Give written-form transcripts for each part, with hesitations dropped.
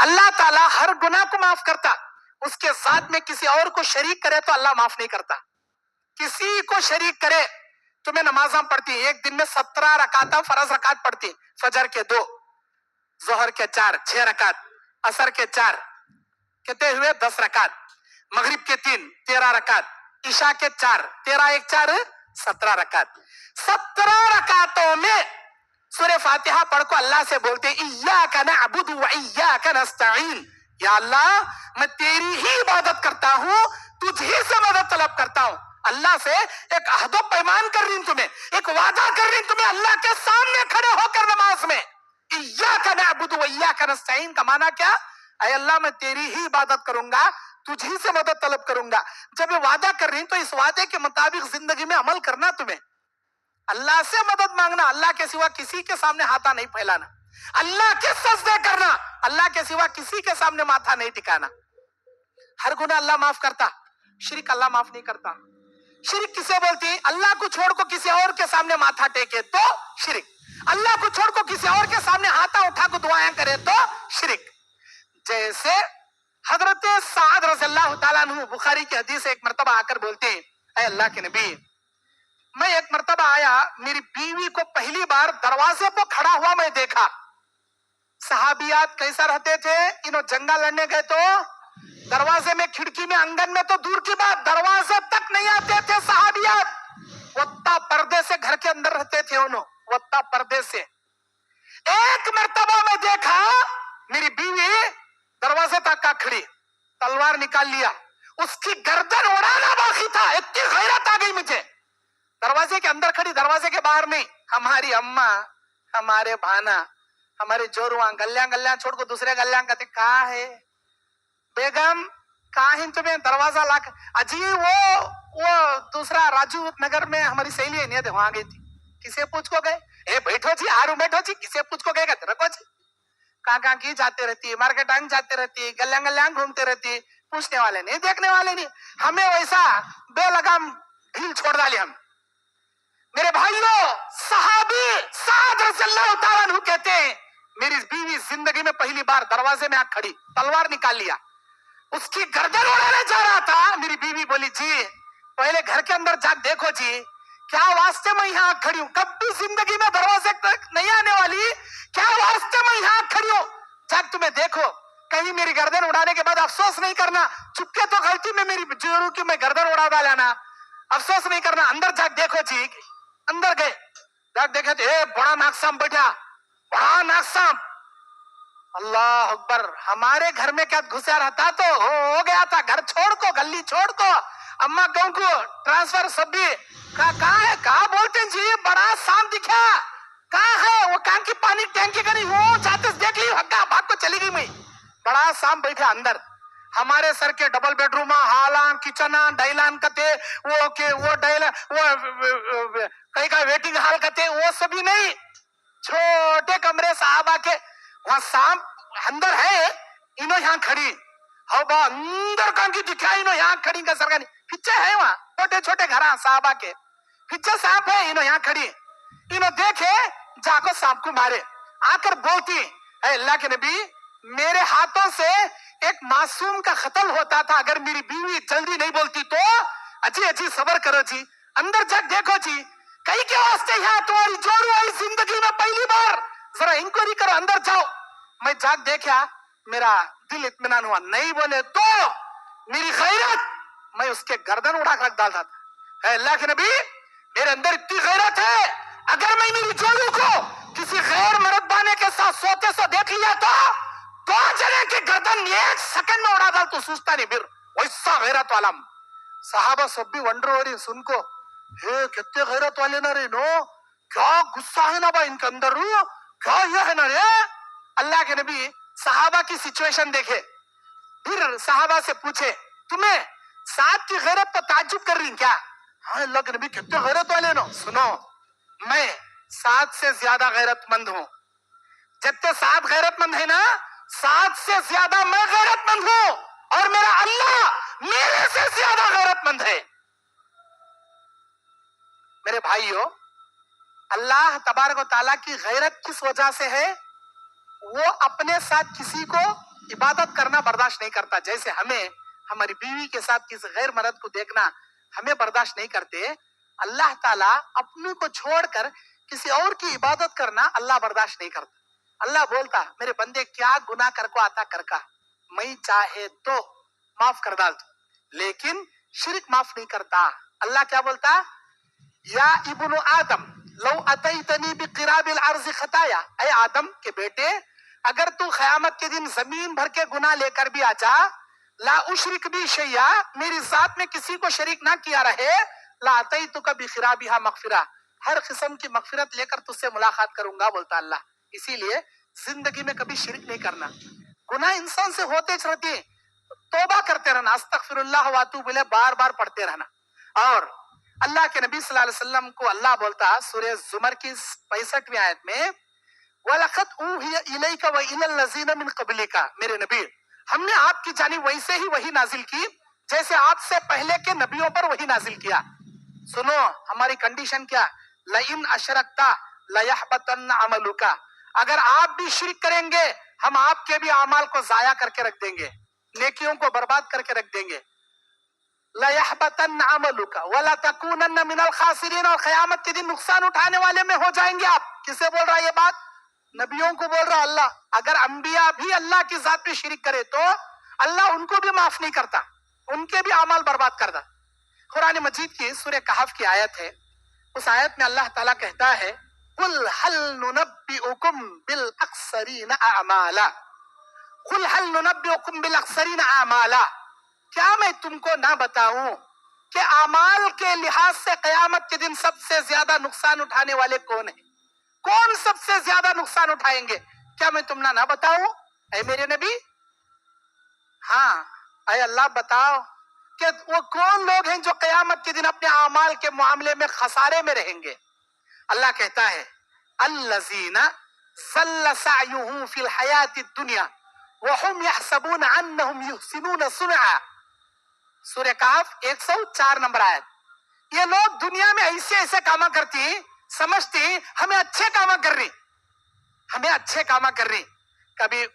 اللہ تعالیٰ ہر گناہ کو معاف کرتا، اس کے ذات میں کسی اور کو شریک کرے تو اللہ معاف نہیں کرتا. کسی کو شریک کرے. تمہیں نمازاں پڑھتی ایک دن میں 17 رکعت فرض رکعت پڑھتی، فجر کے 2، ظہر کے 4، 6 رکعت، عصر کے 4، کہتے ہوئے 10 رکعت، مغرب کے 3، 13 رکعت، عشاء کے 4، 13 1 4 17 رکعت. 17 رکعتوں میں سورہ فاتحہ پڑھ کو اللہ سے بولتے ایاک نعبد و ایاک نستعین، یا اللہ میں تیری ہی عبادت کرتا ہوں، تجھ ہی سے مدد طلب کرتا ہوں. اللہ سے ایک عہد و پیمان کر رہی ہوں، تمہیں ایک وعدہ کر رہی ہوں، تمہیں اللہ کے سامنے کھڑے ہو کر نماز میں. ایاک نعبد و ایاک نستعین کا معنی کیا؟ اے اللہ میں تیری ہی عبادت کروں گا، تجھ ہی سے مدد طلب کروں گا. جب یہ وعدہ کر رہی ہوں تو اس وعدے کے مطابق زندگی میں عمل کرنا. تمہیں اللہ سے مدد مانگنا، اللہ کے سوا کسی کے سامنے ہاتھا نہیں پھیلانا، اللہ کے سجدے کرنا، اللہ کے سوا کسی کے سامنے ماتھا نہیں ٹکانا. ہر گناہ اللہ معاف کرتا، شرک اللہ معاف نہیں کرتا. شرک کسے بولتی ہے؟ اللہ کو چھوڑ کو کسی اور کے سامنے ماتھا ٹیکے تو شرک، اللہ کو چھوڑ کو کسی اور کے سامنے ہاتھا اٹھا کو دعائیں کرے تو شرک. جیسے حضرت سعد رضی اللہ تعالیٰ عنہ، بخاری کی حدیث ایک مرتبہ آ کر بولتے ہیں اے اللہ کے نبی، میں ایک مرتبہ آیا، میری بیوی کو پہلی بار دروازے پہ کھڑا ہوا میں دیکھا. صحابیات کیسا رہتے تھے؟ انہوں جنگا لڑنے گئے تو دروازے میں، کھڑکی میں، انگن میں تو دور کی بات، دروازے تک نہیں آتے تھے صحابیات. وطا پردے سے گھر کے اندر رہتے تھے انہوں، وطا پردے سے. ایک مرتبہ میں دیکھا میری بیوی دروازے تک کا کھڑی، تلوار نکال لیا، اس کی گردن اڑانا باقی تھا. اتنی غیرت آ گئی مجھے. دروازے کے اندر کھڑی، دروازے کے باہر نہیں. ہماری اماں، ہمارے بھانا، ہمارے جوروان گلیاں گلیاں چھوڑ کو دوسرے گلیاں کہتے کہاں ہے بیگم، کہاں ہیں تمہیں دروازہ لا کر. اجی وہ دوسرا راجو نگر میں ہماری سہیلی ہے نہیں، وہاں گئی تھی. کسے پوچھ کو گئے؟ اے بیٹھو جی، آرو بیٹھو جی. کسے پوچھ کو گئے؟ کہتے رکھو جی. کہاں کی جاتے رہتی، مارکیٹنگ جاتے رہتی، گلیاں گلیاں گھومتے رہتی. پوچھنے والے نہیں، دیکھنے والے نہیں. ہمیں ویسا بے لگام ڈھیل چھوڑ ڈالی ہم. میرے بھائیوں، صحابی سعد رضی اللہ تعالیٰ عنہ کہتے ہیں میری بیوی زندگی میں پہلی بار دروازے میں آ کھڑی، تلوار نکال لیا، اس کی گردن اڑانے جا رہا تھا. میری بیوی بولی جی پہلے گھر کے اندر جا دیکھو جی، کیا واسطے میں یہاں کھڑی ہوں؟ کبھی زندگی میں دروازے تک نہیں آنے والی، کیا واسطے میں یہاں کھڑی ہوں؟ جاگ تمہیں دیکھو، کہیں میری گردن اڑانے کے بعد افسوس نہیں کرنا. چپکے تو غلطی میں میری جورو کی میں گردن اڑا ڈالا نا، افسوس نہیں کرنا. اندر جاگ دیکھو جی. اندر گئے، جاگ دیکھے تو بڑا ناقصام بیٹھا، بڑا ناقصام. اللہ اکبر. ہمارے گھر میں کیا گھسیا رہتا تو ہو گیا تھا. گھر چھوڑ کو، گلی چھوڑ کو، اما گاؤں کو ٹرانسفر سب بھی. کہاں ہے؟ کہاں بولتے ہیں جی؟ بڑا سام دکھا. کہاں ہے وہ؟ کان کی پانی ٹینکی کا نہیں، وہ جاتے دیکھ لی، ہگا بھاگ کو چلی گئی. میں بڑا سام بیٹھا اندر. ہمارے سر کے ڈبل بیڈ روم، ہالان، کچن، ڈائلان کتے، وہ ڈائل، وہ کئی کا ویٹنگ ہال کتے، وہ سبھی نہیں. چھوٹے کمرے صحابہ کے، وہاں سام اندر ہے، انہوں یہاں کھڑی. ہو با اندر کان کی دکھا، انہوں یہاں کھڑی کا سرگانی. پیچھے ہے وہاں چھوٹے چھوٹے گھر صحابہ کے، پیچھے سانپ ہے، انہوں یہاں کھڑی. انہوں دیکھے، جا کو سانپ کو مارے. آ کر بولتی اے اللہ کے نبی، میرے ہاتھوں سے ایک معصوم کا قتل ہوتا تھا، اگر میری بیوی جلدی نہیں بولتی تو. اجی اجی صبر کرو جی، اندر جا دیکھو جی، کئی کے واسطے یہاں تمہاری جوڑو آئی زندگی میں پہلی بار، ذرا انکوائری کرو، اندر جاؤ. میں جاگ دیکھا، میرا دل اطمینان ہوا. نہیں بولے تو میری غیرت، میں اس کے گردن اڑا کر رکھ ڈالتا تھا. اے اللہ کے نبی، میرے اندر اتنی غیرت ہے، اگر میں میری جوڑو کو کسی غیر مرد بانے کے ساتھ سوتے سے دیکھ لیا تو 2 جنے کی گردن 1 سیکنڈ میں اڑا ڈال تو سوچتا نہیں. پھر ویسا غیرت والا. صحابہ سب بھی ونڈر ہو رہی سن کو، کتنے غیرت والے نہ رہے نو، کیا غصہ ہے نا بھائی ان کے اندر، کیا یہ ہے نا رے. اللہ کے نبی صحابہ کی سچویشن دیکھے، پھر صحابہ سے پوچھے تمہیں ساتھ کی غیرت تو تعجب کر رہی کیا؟ ہاں اللہ کے نبی کتنے غیرت والے نو. سنو، میں 7 سے زیادہ غیرت مند ہوں. جتنے 7 غیرت مند ہے نا، 7 سے زیادہ میں غیرت مند ہوں، اور میرا اللہ میرے سے زیادہ غیرت مند ہے. میرے بھائیو، اللہ تبارک و تعالیٰ کی غیرت کس وجہ سے ہے؟ وہ اپنے ساتھ کسی کو इबादत करना बर्दाश्त नहीं करता। जैसे हमें हमारी बीवी के साथ किसी गैर मर्द को देखना हमें बर्दाश्त नहीं करते, अल्लाह ताला अपने को छोड़कर किसी और की इबादत करना अल्लाह बर्दाश्त नहीं करता। अल्लाह बोलता मेरे बंदे क्या गुनाह कर को आता कर का, मैं चाहे तो माफ कर डाल दूं, लेकिन शिरक माफ नहीं करता। अल्लाह क्या बोलता, या इब्नु आदम लौ अतैतनी बिक़िराबिल अर्ज़ खताया, ऐ आदम के बेटे अगर तू क़यामत के दिन जमीन भर के गुनाह लेकर भी आ जा, ला उशरिक भी शैया, मेरी जात में किसी को शरीक ना किया रहे, ला अतैतुका बिक़िराबिहा मग़फ़िरा, हर किस्म की मग़फ़िरत लेकर तुझसे मुलाकात करूंगा, बोलता अल्लाह। इसीलिए जिंदगी में कभी शिरक नहीं करना। गुनाह इंसान से होते रहते हैं, तौबा करते रहना, अस्तगफिरुल्लाह व अतूबु इलैह बार बार पढ़ते रहना। और अल्लाह के नबी सल्लल्लाहु अलैहि वसल्लम को अल्लाह बोलता सूरह जुमर की 65वीं आयत में, वलक़द ऊहिया इलैका व इलल लज़ीना मिन क़ब्लिका, मेरे नबी हमने आपकी जानिब वैसे ही वही नाजिल की जैसे आपसे पहले के नबियों पर वही नाजिल किया। सुनो हमारी कंडीशन क्या, लइन अशरकता लयहबतन्ना अमलुका, अगर आप भी शिरक करेंगे हम आपके भी अमाल को जाया करके रख देंगे, नेकियों को बर्बाद करके रख देंगे। लयहबतन्ना अमलुका वला तकूनन्ना मिनल खासिरीन, और क़यामत के दिन नुकसान उठाने वाले में हो जाएंगे आप। किसे बोल रहा है ये बात, नबियों को बोल रहा अल्लाह। अगर अंबिया भी अल्लाह की जात पे शिरक करे तो अल्लाह उनको भी माफ नहीं करता, उनके भी अमाल बर्बाद कर देता। कुरान मजीद की सूरह कहफ की आयत है, उस आयत में अल्लाह ताला कहता है, कुल हल नुनब्बिउकुम बिल अक्सरीन अमाला, कुल हल नुनब्बिउकुम बिल अक्सरीन अमाला, क्या मैं तुमको ना बताऊं कि अमाल के लिहाज से कयामत के दिन सबसे ज्यादा नुकसान उठाने वाले कौन है, कौन सबसे ज्यादा नुकसान उठाएंगे, क्या मैं तुम ना बताऊं ऐ मेरे नबी। हाँ ऐ अल्लाह बताओ कि वो कौन लोग हैं जो कयामत के दिन अपने अमाल के मामले में खसारे में रहेंगे। अल्लाह कहता है, अल्लज़ीना ज़ल्ल सअयुहुम फिल हयातिद दुनिया व हुम यहसबून अन्नहुम युहसिनून सुनआ, सूरह कहफ 104 नंबर आयत। ये लोग दुनिया में ऐसे ऐसे कामा करती, समझती हमें अच्छे कामा कर रही, हमें अच्छे कामा कर रही, कभी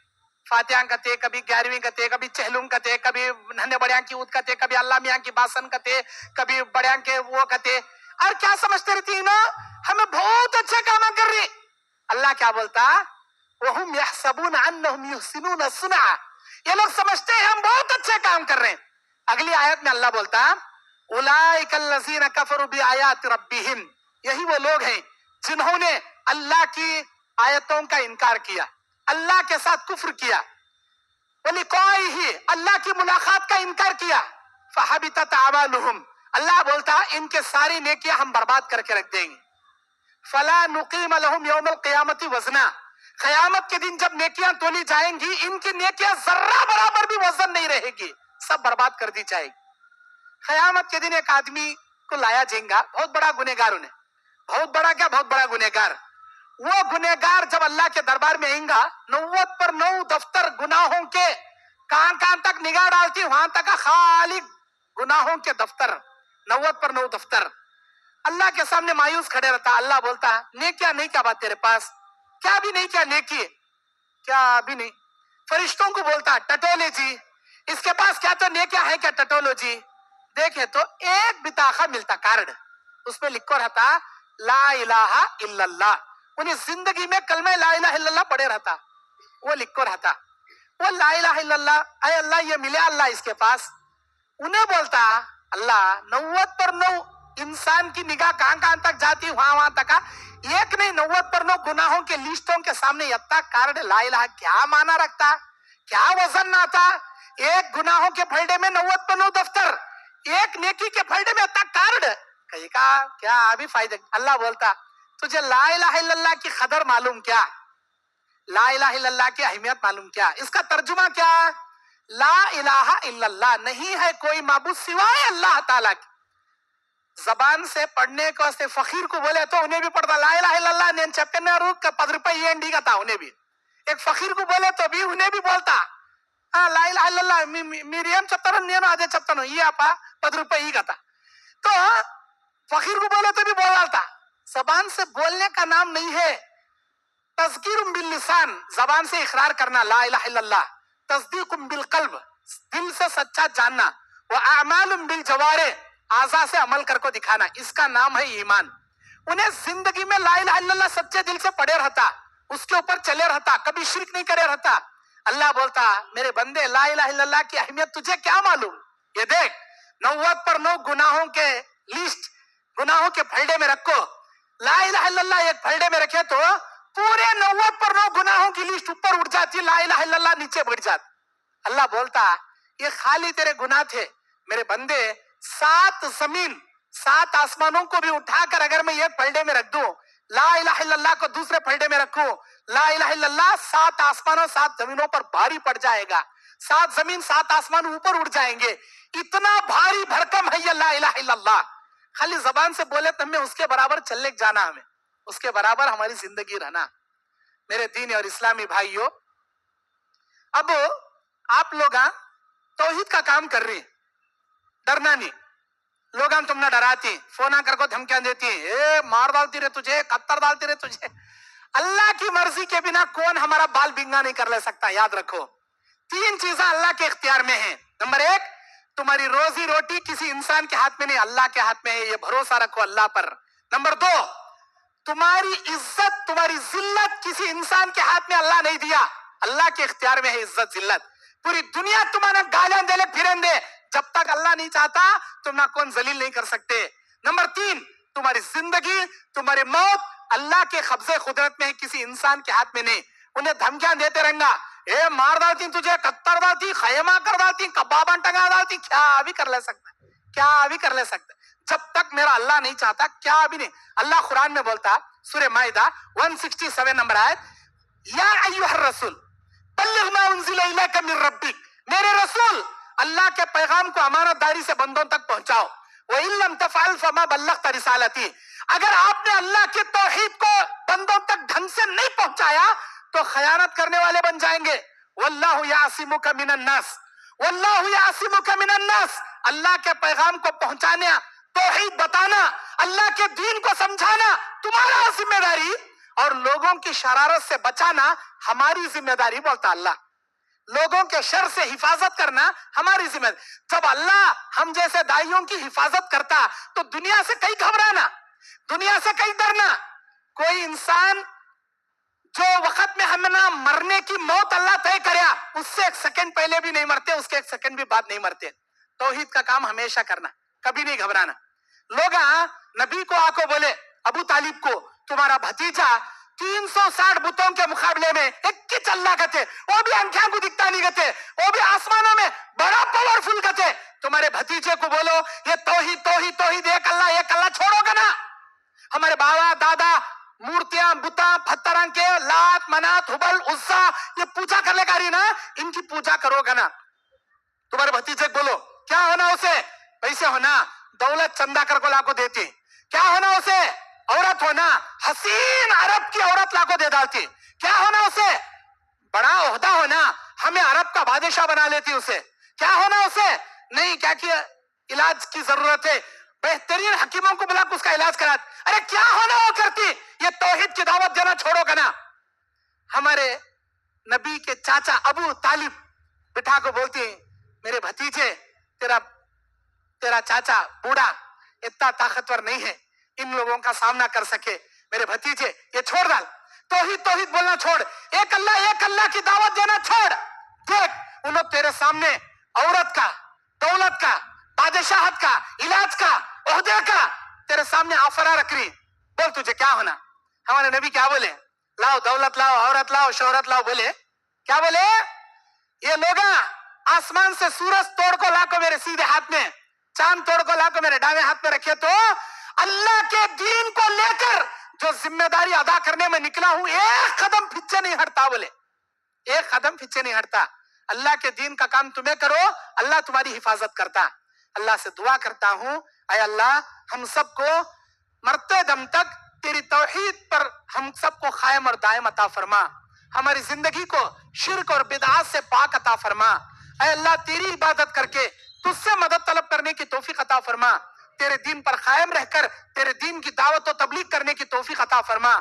फातिहा कते, कभी 11वीं कते, कभी चहलुम कते, कभी नन्हे बड़िया की ऊद कते, कभी अल्लाह मियाँ की बासन कते, कभी बड़िया के वो कते, और क्या समझते रहती ना हमें बहुत अच्छे कामा कर रही। अल्लाह क्या बोलता, वहुम यहसबून अन्नहुम युहसिनून सुनआ, ये लोग समझते हैं हम बहुत अच्छे काम कर रहे हैं। अगली आयत में अल्लाह बोलता, उलाइकल लज़ीना कफरू बिआयाति रब्बिहिम, यही वो लोग हैं जिन्होंने अल्लाह की आयतों का इनकार किया, अल्लाह के साथ कुफ्र किया, वलिक़ाइही, अल्लाह की मुलाकात का इनकार किया, फहबितत अमालुहुम, अल्लाह बोलता इनके सारी नेकियां हम बर्बाद करके रख देंगे। फला नुकीम लहुम यौमल क़ियामति वज़ना, क़यामत के दिन जब नेकियां तोली जाएंगी इनकी नेकियां जर्रा बराबर भी वजन नहीं रहेगी, सब बर्बाद कर दी जाएगी। क़यामत के दिन एक आदमी को लाया जाएगा, बहुत बड़ा गुनहगार, उन्हें बहुत बड़ा क्या, बहुत बड़ा गुनहगार, वो गुनहगार जब अल्लाह के दरबार में आएगा 90 पर 9 दफ्तर गुनाहों के, कहां कहां तक निगाह डालती वहां तक खाली गुनाहों के दफ्तर, 90 पर 9 दफ्तर। अल्लाह के सामने मायूस खड़े रहता, अल्लाह बोलता नेकिया नहीं, क्या बात तेरे पास, क्या भी नहीं, क्या नेकी, क्या भी नहीं। फरिश्तों को बोलता टटोले जी इसके पास क्या तो नेकिया है क्या, टटोलो जी। देखे तो एक बिताखा मिलता कार्ड, उसमें लिखो रहता ला इलाहा इल्लल्लाह, उन्हें जिंदगी में कलमे ला इलाहा इल्लल्लाह पढ़े रहता, वो लिखो रहता, वो ला इलाहा इल्लल्लाह, अरे अल्लाह ये मिले अल्लाह इसके पास। उन्हें बोलता अल्लाह 90 पर 9 इंसान की निगाह कहां कहां तक जाती वहां वहां तक, एक नहीं 90 पर 9 गुनाहों के लिस्टों के सामने यत्ता कार्ड ला इलाहा क्या माना रखता, क्या वजन ना था। एक गुनाहों के फलडे में 90 पर 9 दफ्तर, एक नेकी के फलडे में यत्ता कार्ड, कहीं का क्या अभी फायदे। अल्लाह बोलता तुझे ला इलाहा इल्लल्लाह की कदर मालूम क्या, ला इलाहा इल्लल्लाह की अहमियत मालूम क्या। इसका तर्जुमा क्या, ला इलाहा इल्लल्लाह, नहीं है कोई माबूद सिवाय अल्लाह ताला की। जबान से पढ़ने को वास्ते फकीर को बोले तो उन्हें भी पढ़ता ला इलाहा इल्लल्लाह, నేను చెప్పిన రూక్ 10 రూపాయలు ఇవ్వండి కదా, उन्हें भी। एक फकीर को बोले तो भी उन्हें भी बोलता లా ఇలాహా ఇల్లల్లాహ్, మీరు ఏం చెప్తారో నేను అదే చెప్తాను, ఈ అప్ప 10 రూపాయలు ఈ కదా। तो फकीर को बोले तो भी बोल डालता। जबान से बोलने का नाम नहीं है तज़कीरुम बिल लिसान, जबान से इकरार करना ला इलाहा इल्लल्लाह, तस्दीकुम बिल कल्ब, दिल से सच्चा जानना, व अमालुम बिल जवारे, आज़ा से अमल करके दिखाना, इसका नाम है ईमान। उन्हें जिंदगी में ला इलाहा इल्लल्लाह सच्चे दिल से पढ़े रहता, उसके ऊपर चले रहता, कभी शिरक नहीं करे रहता। अल्लाह बोलता मेरे बंदे ला इलाहा इल्लल्लाह की अहमियत तुझे क्या मालूम? ये देख 90 पर 9 गुनाहों के लिस्ट, गुनाहों के फलडे में रखो, ला इलाहा इल्लल्लाह एक फलडे में रखे तो पूरे 90 पर 9 गुनाहों की लिस्ट ऊपर उठ जाती, ला इलाहा इल्लल्लाह नीचे बढ़ जाती। अल्लाह बोलता ये खाली तेरे गुनाह थे मेरे बंदे, 7 जमीन 7 आसमानों को भी उठाकर अगर मैं एक फलडे में रख दूं, ला इलाहा इल्लल्लाह को दूसरे फलडे में रखूं, ला इलाहा इल्लल्लाह 7 आसमानों 7 जमीनों पर भारी पड़ जाएगा, 7 जमीन 7 आसमान ऊपर उड़ जाएंगे, इतना भारी भरकम है ये ला इलाहा इल्लल्लाह। खाली जबान से बोले तो हमें उसके बराबर चलने जाना, हमें उसके बराबर हमारी जिंदगी रहना। मेरे दीन और इस्लामी भाइयों, अब आप लोग तौहीद का काम कर रही, डरना नहीं। लोग तुमने डराती, फोन कर को धमकियां देती, ए मार डालती रे तुझे, कत्तर डालती रे तुझे। अल्लाह की मर्जी के बिना कौन हमारा बाल बिंगा नहीं कर ले सकता। याद रखो 3 चीजें अल्लाह के इख्तियार में हैं। नंबर 1, तुम्हारी रोजी रोटी किसी इंसान के हाथ में नहीं, अल्लाह के हाथ में है, ये भरोसा रखो अल्लाह पर। नंबर 2, तुम्हारी इज्जत तुम्हारी जिल्लत किसी इंसान के हाथ में अल्लाह नहीं दिया, अल्लाह के इख्तियार में है इज्जत जिल्लत। पूरी दुनिया तुम्हारा गालियां दे ले फिरन दे, जब तक अल्लाह नहीं चाहता तुम ना कौन जलील नहीं कर सकते। नंबर 3, तुम्हारी जिंदगी तुम्हारी मौत अल्लाह के कब्जे कुदरत में है, किसी इंसान के हाथ में नहीं। उन्हें धमकियां देते रहेंगा, ए मार डालती तुझे, कत्तर डालती, खैमा कर डालती, कबाबा टंगा डालती, क्या भी कर ले सकता, क्या भी कर ले सकता, जब तक मेरा अल्लाह नहीं चाहता क्या भी नहीं। अल्लाह कुरान में बोलता सूरह माइदा 167 नंबर आयत, या अय्युहर रसूल बल्लिग मा उन्ज़िला इलैका मिन रब्बिक, मेरे रसूल अल्लाह के पैगाम को अमानतदारी से बंदों तक पहुंचाओ। व इन लम तफअल फमा बल्लगत रिसालती, अगर आपने अल्लाह के तौहीद को बंदों तक ढंग से नहीं पहुंचाया तो खयानत करने वाले बन जाएंगे। वल्लाहु यासिमुका मिनन नास, वल्लाहु यासिमुका मिनन नास, अल्लाह के पैगाम को पहुंचाना, तौहीद बताना, अल्लाह के दीन को समझाना तुम्हारा जिम्मेदारी, और लोगों की शरारत से बचाना हमारी जिम्मेदारी, बोलता अल्लाह। लोगों के शर से हिफाजत करना हमारी जिम्मेदारी। जब अल्लाह हम जैसे दाइयों की हिफाजत करता तो दुनिया से कहीं घबराना, दुनिया से कहीं डरना। कोई इंसान जो वक्त में हमें ना मरने की मौत अल्लाह तय करया, उससे 1 सेकंड पहले भी नहीं मरते, उसके 1 सेकंड भी बाद नहीं मरते। तौहीद का काम हमेशा करना, कभी नहीं घबराना। लोग नबी को आको बोले अबू तालिब को, तुम्हारा भतीजा 360 बुतों के मुकाबले में एक ही चल्ला गते, वो भी आंखें को दिखता नहीं गते, वो भी आसमानों में बड़ा पावरफुल गते। तुम्हारे भतीजे को बोलो ये तौहीद तौहीद तौहीद, एक अल्लाह छोड़ोगे ना। हमारे बाबा दादा मूर्तियां बुता पत्थर के लात मनात हुबल उस्सा ये पूजा कर लेगा रही ना, इनकी पूजा करोगे ना। तुम्हारे भतीजे बोलो क्या होना उसे, पैसे होना, दौलत चंदा कर को लाको देती, क्या होना उसे, औरत होना, हसीन अरब की औरत लाको दे डालती, क्या होना उसे, बड़ा ओहदा होना, हमें अरब का बादशाह बना लेती उसे, क्या होना उसे, नहीं क्या किया इलाज की जरूरत है, बेहतरीन हकीमों को बुला उसका इलाज करा, अरे क्या होना वो करती, ये तौहीद की दावत देना छोड़ोगे ना। हमारे नबी के चाचा अबू तालिब बिठा को बोलती मेरे भतीजे तेरा चाचा बूढ़ा इतना ताकतवर नहीं है इन लोगों का सामना कर सके, मेरे भतीजे ये छोड़ डाल, तौहीद तौहीद बोलना छोड़, एक अल्लाह की दावत देना छोड़। देख उन्होंने तेरे सामने औरत का, दौलत का, बादशाहत का, इलाज का, ओहदे का तेरे सामने आफरा रख रही, बोल तुझे क्या होना। हमारे नबी क्या बोले, लाओ दौलत लाओ, औरत लाओ, शोहरत लाओ, बोले क्या बोले, ये लोग आसमान से सूरज तोड़ को लाको मेरे सीधे हाथ में, चांद तोड़ को लाको मेरे दाहिने हाथ में रखे, तो अल्लाह के दीन को लेकर जो जिम्मेदारी अदा करने में निकला हूं, एक कदम पीछे नहीं हटता, बोले एक कदम पीछे नहीं हटता। अल्लाह के दीन का काम तुम्हें करो, अल्लाह तुम्हारी हिफाजत करता। अल्लाह से दुआ करता हूं, ऐ अल्लाह हम सबको मरते दम तक तेरी तौहीद पर हम सबको कायम और दायम अता फरमा, हमारी जिंदगी को शिर्क और बिदअत से पाक अता फरमा। ऐ अल्लाह तेरी इबादत करके तुझसे मदद तलब करने की तौफीक अता फरमा, तेरे दीन पर कायम रहकर तेरे दीन की दावत और तबलीग करने की तौफीक अता फरमा।